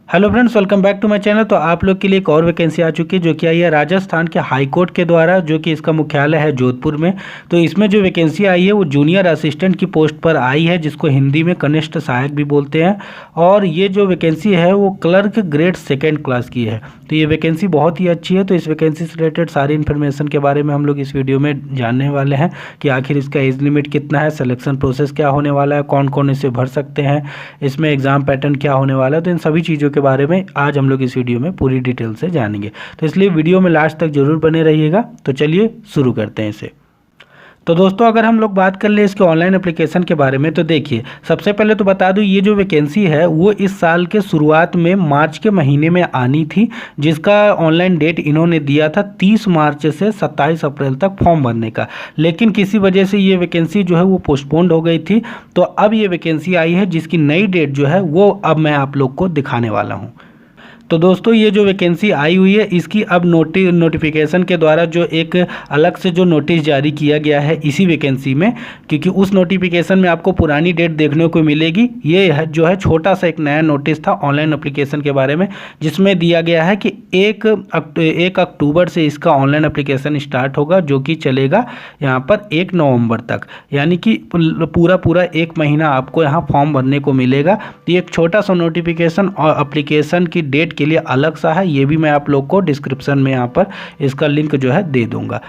Hello friends, welcome back to my channel. तो आप लोग के लिए एक और वैकेंसी आ चुकी है जो कि आई है राजस्थान के हाई कोर्ट के द्वारा, जो कि इसका मुख्यालय है जोधपुर में। तो इसमें जो वैकेंसी आई है वो जूनियर असिस्टेंट की पोस्ट पर आई है, जिसको हिंदी में कनिष्ठ सहायक भी बोलते हैं। और ये जो वैकेंसी है वो क्लर्क ग्रेड 2nd क्लास की है। तो ये वैकेंसी बहुत ही अच्छी है। तो इस वैकेंसी से रिलेटेड सारी इन्फॉर्मेशन के बारे में हम लोग इस वीडियो में जानने वाले हैं कि आखिर इसका एज लिमिट कितना है, सिलेक्शन प्रोसेस क्या होने वाला है, कौन कौन इसे भर सकते हैं, इसमें एग्जाम पैटर्न क्या होने वाला है। तो इन सभी चीज़ों के बारे में आज हम लोग इस वीडियो में पूरी डिटेल से जानेंगे। तो इसलिए वीडियो में लास्ट तक जरूर बने रहिएगा। तो चलिए शुरू करते हैं इसे। तो दोस्तों, अगर हम लोग बात कर ले इसके ऑनलाइन एप्लीकेशन के बारे में, तो देखिए सबसे पहले तो बता दूं, ये जो वैकेंसी है वो इस साल के शुरुआत में मार्च के महीने में आनी थी, जिसका ऑनलाइन डेट इन्होंने दिया था 30 मार्च से 27 अप्रैल तक फॉर्म भरने का। लेकिन किसी वजह से ये वैकेंसी जो है वो पोस्टपोन्ड हो गई थी। तो अब ये वैकेंसी आई है जिसकी नई डेट जो है वो अब मैं आप लोग को दिखाने वाला हूँ। तो दोस्तों, ये जो वैकेंसी आई हुई है इसकी अब नोटिफिकेशन के द्वारा जो एक अलग से जो नोटिस जारी किया गया है इसी वैकेंसी में, क्योंकि उस नोटिफिकेशन में आपको पुरानी डेट देखने को मिलेगी। ये है जो है छोटा सा एक नया नोटिस था ऑनलाइन एप्लीकेशन के बारे में, जिसमें दिया गया है कि 1 अक्टूबर से इसका ऑनलाइन एप्लीकेशन स्टार्ट होगा, जो कि चलेगा यहाँ पर 1 नवंबर तक। यानी कि पूरा 1 महीना आपको यहाँ फॉर्म भरने को मिलेगा। तो ये एक छोटा सा नोटिफिकेशन और एप्लीकेशन की डेट के लिए अलग सा है, ये भी मैं आप लोग को डिस्क्रिप्शन में यहाँ पर इसका लिंक जो है दे दूंगा।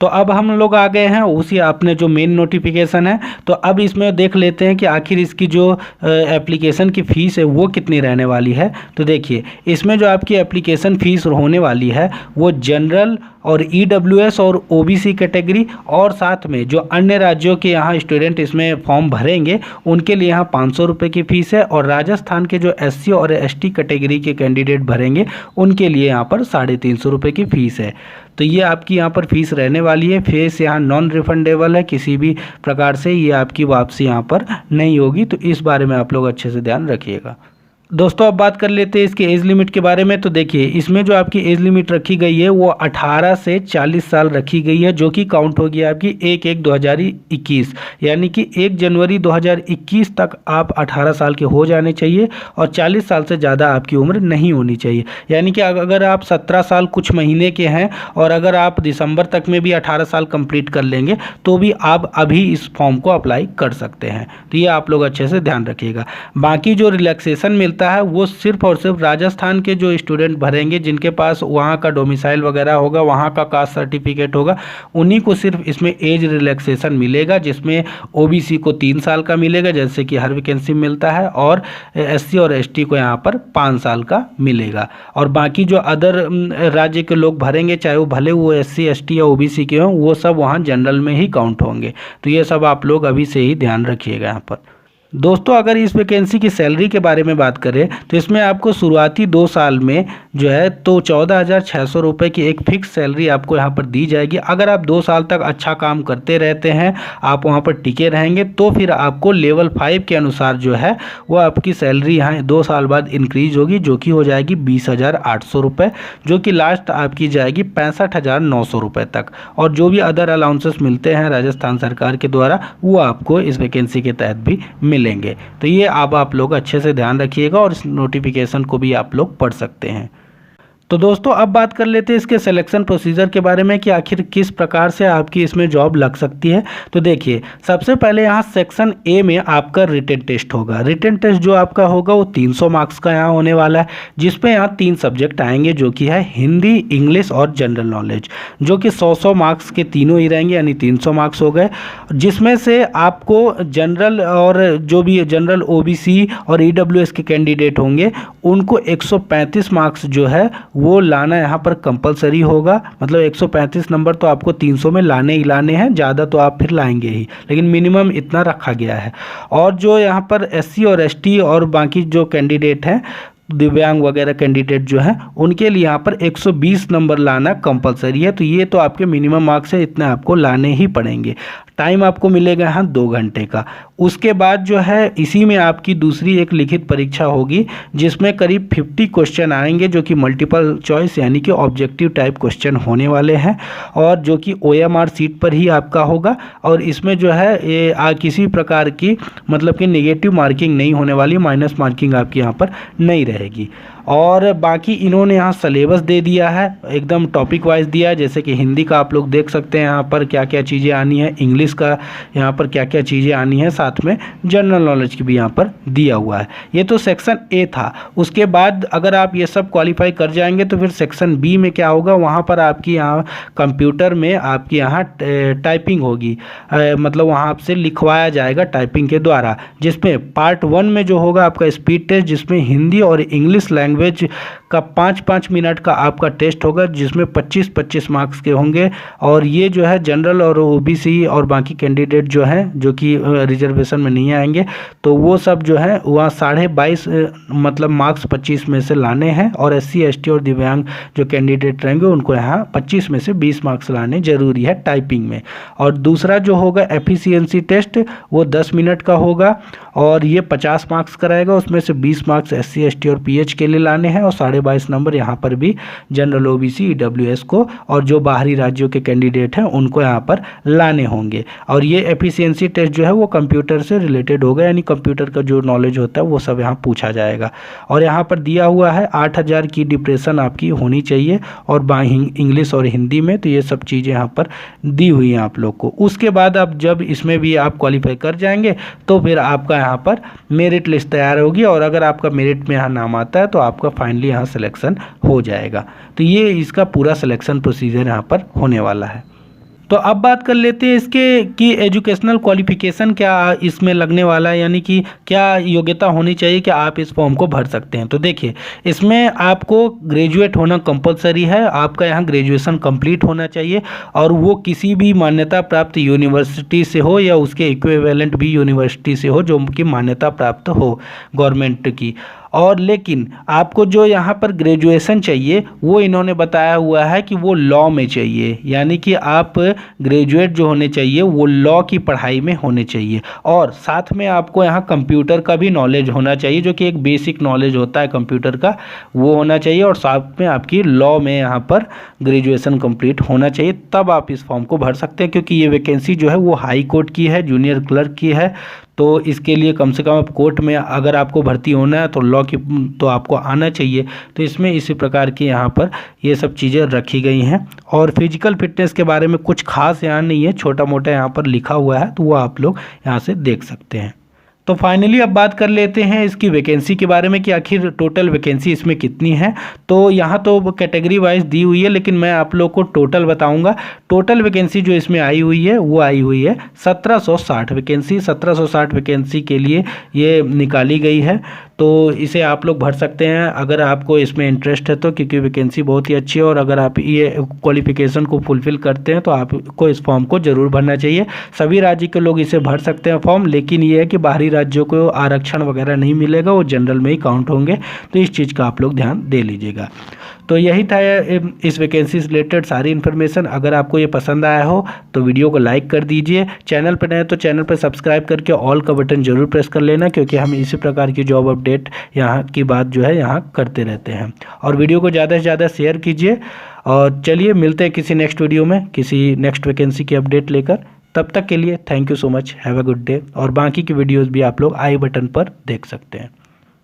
तो अब हम लोग आ गए हैं उसी आपने जो मेन नोटिफिकेशन है। तो अब इसमें देख लेते हैं कि आखिर इसकी जो एप्लीकेशन की फ़ीस है वो कितनी रहने वाली है। तो देखिए, इसमें जो आपकी एप्लीकेशन फ़ीस होने वाली है वो जनरल और EWS और OBC कैटेगरी और साथ में जो अन्य राज्यों के यहाँ स्टूडेंट इसमें फॉर्म भरेंगे उनके लिए यहाँ 500 रुपये की फ़ीस है। और राजस्थान के जो SC और ST कैटेगरी के कैंडिडेट भरेंगे उनके लिए यहाँ पर 350 रुपये की फ़ीस है। तो ये आपकी यहाँ पर फ़ीस रहने वाली है। फीस यहाँ नॉन रिफंडेबल है, किसी भी प्रकार से ये आपकी वापसी यहाँ पर नहीं होगी। तो इस बारे में आप लोग अच्छे से ध्यान रखिएगा। दोस्तों, अब बात कर लेते हैं इसके एज लिमिट के बारे में। तो देखिए, इसमें जो आपकी एज लिमिट रखी गई है वो 18 से 40 साल रखी गई है, जो कि काउंट होगी आपकी 1/1/2021। यानी कि 1 जनवरी 2021 तक आप 18 साल के हो जाने चाहिए और 40 साल से ज़्यादा आपकी उम्र नहीं होनी चाहिए। यानी कि अगर आप 17 साल कुछ महीने के हैं और अगर आप दिसंबर तक में भी 18 साल कंप्लीट कर लेंगे तो भी आप अभी इस फॉर्म को अप्लाई कर सकते हैं। तो ये आप लोग अच्छे से ध्यान रखिएगा। बाकी जो रिलैक्सेशन मिलता है वो सिर्फ और सिर्फ राजस्थान के जो स्टूडेंट भरेंगे, जिनके पास वहाँ का डोमिसाइल वगैरह होगा, वहाँ का कास्ट सर्टिफिकेट होगा, उन्हीं को सिर्फ इसमें एज रिलैक्सेशन मिलेगा, जिसमें OBC को 3 साल का मिलेगा जैसे कि हर वैकेंसी में मिलता है, और SC और ST को यहाँ पर 5 साल का मिलेगा। और बाकी जो अदर राज्य के लोग भरेंगे, चाहे वो भले वो SC ST या OBC के हों, वो सब वहाँ जनरल में ही काउंट होंगे। तो ये सब आप लोग अभी से ही ध्यान रखिएगा यहाँ पर। दोस्तों, अगर इस वैकेंसी की सैलरी के बारे में बात करें तो इसमें आपको शुरुआती 2 साल में जो है तो 14,600 रुपये की एक फिक्स सैलरी आपको यहाँ पर दी जाएगी। अगर आप 2 साल तक अच्छा काम करते रहते हैं, आप वहाँ पर टिके रहेंगे, तो फिर आपको लेवल 5 के अनुसार जो है वो आपकी सैलरी यहाँ 2 साल बाद इंक्रीज होगी, जो कि हो जाएगी 20,800 रुपये, जो कि लास्ट आपकी जाएगी 65,900 रुपये तक। और जो भी अदर अलाउंसेस मिलते हैं राजस्थान सरकार के द्वारा वो आपको इस वैकेंसी के तहत भी मिलेंगे। तो ये अब आप लोग अच्छे से ध्यान रखिएगा और इस नोटिफिकेशन को भी आप लोग पढ़ सकते हैं। तो दोस्तों, अब बात कर लेते हैं इसके सिलेक्शन प्रोसीजर के बारे में कि आखिर किस प्रकार से आपकी इसमें जॉब लग सकती है। तो देखिए, सबसे पहले यहाँ सेक्शन A में आपका रिटन टेस्ट होगा। रिटन टेस्ट जो आपका होगा वो 300 मार्क्स का यहाँ होने वाला है, जिसपे यहाँ 3 सब्जेक्ट आएंगे, जो कि है हिंदी, इंग्लिश और जनरल नॉलेज, जो कि 100 मार्क्स के तीनों ही रहेंगे, यानी 300 मार्क्स हो गए। जिसमें से आपको जनरल और जो भी जनरल OBC और EWS के कैंडिडेट होंगे उनको 135 मार्क्स जो है वो लाना यहाँ पर कंपलसरी होगा। मतलब 135 नंबर तो आपको 300 में लाने ही लाने हैं, ज़्यादा तो आप फिर लाएंगे ही, लेकिन मिनिमम इतना रखा गया है। और जो यहाँ पर SC और ST और बाकी जो कैंडिडेट हैं, दिव्यांग वगैरह कैंडिडेट जो हैं, उनके लिए यहाँ पर 120 नंबर लाना कंपलसरी है। तो ये तो आपके मिनिमम मार्क्स है, इतने आपको लाने ही पड़ेंगे। टाइम आपको मिलेगा यहाँ 2 घंटे का। उसके बाद जो है इसी में आपकी दूसरी एक लिखित परीक्षा होगी जिसमें करीब 50 क्वेश्चन आएंगे जो कि मल्टीपल चॉइस यानी कि ऑब्जेक्टिव टाइप क्वेश्चन होने वाले हैं और जो कि OMR सीट पर ही आपका होगा। और इसमें जो है ये किसी प्रकार की मतलब कि नेगेटिव मार्किंग नहीं होने वाली, माइनस मार्किंग आपकी यहाँ पर नहीं रहेगी। और बाकी इन्होंने यहाँ सिलेबस दे दिया है, एकदम टॉपिक वाइज दिया है, जैसे कि हिंदी का आप लोग देख सकते हैं यहाँ पर क्या क्या चीज़ें आनी है, इंग्लिश का यहाँ पर क्या क्या चीज़ें आनी है, साथ में जनरल नॉलेज की भी यहाँ पर दिया हुआ है। ये तो सेक्शन ए था। उसके बाद अगर आप ये सब क्वालिफाई कर जाएंगे तो फिर सेक्शन बी में क्या होगा, वहाँ पर आपकी यहाँ कंप्यूटर में आपकी यहाँ टाइपिंग होगी, मतलब वहाँ आपसे लिखवाया जाएगा टाइपिंग के द्वारा, जिसमें पार्ट 1 में जो होगा आपका स्पीड टेस्ट, जिसमें हिंदी और इंग्लिश लैंग्वेज का 5-5 मिनट का आपका टेस्ट होगा, जिसमें 25-25 मार्क्स के होंगे। और ये जो है जनरल और OBC और बाकी कैंडिडेट जो हैं जो कि रिजर्वेशन में नहीं आएंगे तो वो सब जो है वहाँ 22.5 मतलब मार्क्स 25 में से लाने हैं। और SC ST और दिव्यांग जो कैंडिडेट रहेंगे उनको यहाँ 25 में से 20 मार्क्स लाने जरूरी है टाइपिंग में। और दूसरा जो होगा एफिशिएंसी टेस्ट वो 10 मिनट का होगा और ये 50 मार्क्स कराएगा, उसमें से 20 मार्क्स SC ST और PH के लिए लाने हैं और 22.5 नंबर यहाँ पर भी जनरल OBC EWS को और जो बाहरी राज्यों के कैंडिडेट हैं उनको यहाँ पर लाने होंगे। और ये एफिशिएंसी टेस्ट जो है वो कंप्यूटर से रिलेटेड होगा, यानी कंप्यूटर का जो नॉलेज होता है वो सब यहाँ पूछा जाएगा। और यहाँ पर दिया हुआ है 8000 की डिप्रेशन आपकी होनी चाहिए और इंग्लिश और हिंदी में, तो ये सब चीज़ें यहाँ पर दी हुई हैं आप लोग को। उसके बाद आप जब इसमें भी आप क्वालिफाई कर जाएंगे तो फिर आपका यहाँ पर मेरिट लिस्ट तैयार होगी और अगर आपका मेरिट में यहाँ नाम आता है तो आपका फाइनली यहाँ सिलेक्शन हो जाएगा। तो ये इसका पूरा सिलेक्शन प्रोसीजर यहाँ पर होने वाला है। तो अब बात कर लेते हैं इसके कि एजुकेशनल क्वालिफिकेशन क्या इसमें लगने वाला है, यानी कि क्या योग्यता होनी चाहिए कि आप इस फॉर्म को भर सकते हैं। तो देखिए इसमें आपको ग्रेजुएट होना कंपलसरी है, आपका यहाँ ग्रेजुएशन कंप्लीट होना चाहिए और वो किसी भी मान्यता प्राप्त यूनिवर्सिटी से हो या उसके इक्विवेलेंट भी यूनिवर्सिटी से हो जो कि मान्यता प्राप्त हो गवर्नमेंट की। और लेकिन आपको जो यहाँ पर ग्रेजुएशन चाहिए वो इन्होंने बताया हुआ है कि वो लॉ में चाहिए, यानी कि आप ग्रेजुएट जो होने चाहिए वो लॉ की पढ़ाई में होने चाहिए। और साथ में आपको यहाँ कंप्यूटर का भी नॉलेज होना चाहिए जो कि एक बेसिक नॉलेज होता है कंप्यूटर का, वो होना चाहिए। और साथ में आपकी लॉ में यहाँ पर ग्रेजुएशन कंप्लीट होना चाहिए, तब आप इस फॉर्म को भर सकते हैं। क्योंकि ये वैकेंसी जो है वो हाई कोर्ट की है, जूनियर क्लर्क की है, तो इसके लिए कम से कम कोर्ट में अगर आपको भर्ती होना है तो लॉ की तो आपको आना चाहिए। तो इसमें इसी प्रकार की यहाँ पर ये सब चीज़ें रखी गई हैं। और फिजिकल फिटनेस के बारे में कुछ खास यहाँ नहीं है, छोटा मोटा यहाँ पर लिखा हुआ है, तो वो आप लोग यहाँ से देख सकते हैं। तो फाइनली अब बात कर लेते हैं इसकी वैकेंसी के बारे में कि आखिर टोटल वैकेंसी इसमें कितनी है। तो यहाँ तो कैटेगरी वाइज दी हुई है, लेकिन मैं आप लोग को टोटल बताऊंगा। टोटल वैकेंसी जो इसमें आई हुई है वो आई हुई है 1760 वैकेंसी। 1760 वैकेंसी के लिए ये निकाली गई है, तो इसे आप लोग भर सकते हैं अगर आपको इसमें इंटरेस्ट है तो, क्योंकि वैकेंसी बहुत ही अच्छी है। और अगर आप ये क्वालिफिकेशन को फुलफिल करते हैं तो आपको इस फॉर्म को ज़रूर भरना चाहिए। सभी राज्य के लोग इसे भर सकते हैं फॉर्म, लेकिन ये है कि बाहरी राज्यों को आरक्षण वगैरह नहीं मिलेगा, वो जनरल में ही काउंट होंगे, तो इस चीज़ का आप लोग ध्यान दे लीजिएगा। तो यही था इस वैकेंसी से रिलेटेड सारी इन्फॉर्मेशन। अगर आपको ये पसंद आया हो तो वीडियो को लाइक कर दीजिए, चैनल पर नए तो चैनल पर सब्सक्राइब करके ऑल का बटन जरूर प्रेस कर लेना, क्योंकि हम इसी प्रकार की जॉब अपडेट यहाँ की बात जो है यहाँ करते रहते हैं। और वीडियो को ज़्यादा से ज़्यादा शेयर कीजिए। और चलिए मिलते हैं किसी नेक्स्ट वीडियो में किसी नेक्स्ट वैकेंसी की अपडेट लेकर। तब तक के लिए thank you so much, have a good day. और बाकी की वीडियोज़ भी आप लोग आई बटन पर देख सकते हैं।